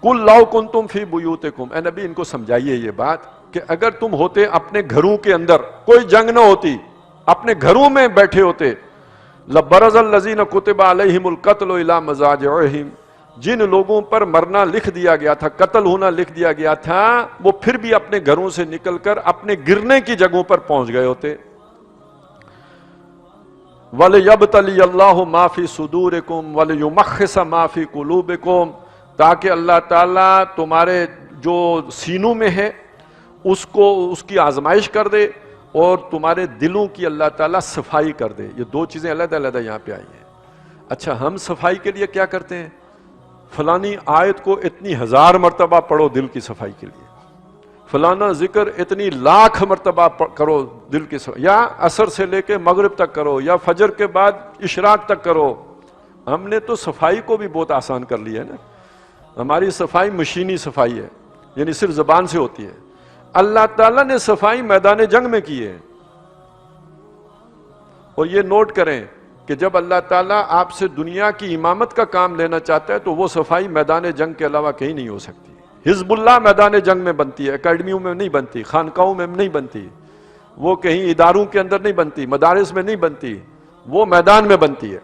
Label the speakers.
Speaker 1: قل لو کنتم فی بیوتکم، اے نبی ان کو سمجھائیے یہ بات کہ اگر تم ہوتے اپنے گھروں کے اندر، کوئی جنگ نہ ہوتی، اپنے گھروں میں بیٹھے ہوتے، لبرز الذین کتب علیہم القتل الی مضاجعہم، جن لوگوں پر مرنا لکھ دیا گیا تھا، قتل ہونا لکھ دیا گیا تھا، وہ پھر بھی اپنے گھروں سے نکل کر اپنے گرنے کی جگہوں پر پہنچ گئے ہوتے۔ وَلِيَبْتَلِيَ اللَّهُ مَا فِي صُدُورِكُمْ وَلِيُمَحِّصَ مَا فِي قُلُوبِكُمْ، تاکہ اللہ تعالیٰ تمہارے جو سینوں میں ہے اس کو، اس کی آزمائش کر دے، اور تمہارے دلوں کی اللہ تعالیٰ صفائی کر دے۔ یہ دو چیزیں علیحدہ علیحدہ یہاں پہ آئی ہیں۔ اچھا، ہم صفائی کے لیے کیا کرتے ہیں؟ فلانی آیت کو اتنی 1000 مرتبہ پڑھو دل کی صفائی کے لیے، فلانا ذکر اتنی لاکھ مرتبہ کرو دل کی صفائی، یا عصر سے لے کے مغرب تک کرو، یا فجر کے بعد اشراق تک کرو۔ ہم نے تو صفائی کو بھی بہت آسان کر لیا ہے نا، ہماری صفائی مشینی صفائی ہے، یعنی صرف زبان سے ہوتی ہے۔ اللہ تعالیٰ نے صفائی میدان جنگ میں کی ہے۔ اور یہ نوٹ کریں کہ جب اللہ تعالیٰ آپ سے دنیا کی امامت کا کام لینا چاہتا ہے تو وہ صفائی میدان جنگ کے علاوہ کہیں نہیں ہو سکتی۔ حزب اللہ میدان جنگ میں بنتی ہے، اکیڈمیوں میں نہیں بنتی، خانقاہوں میں نہیں بنتی، وہ کہیں اداروں کے اندر نہیں بنتی، مدارس میں نہیں بنتی، وہ میدان میں بنتی ہے۔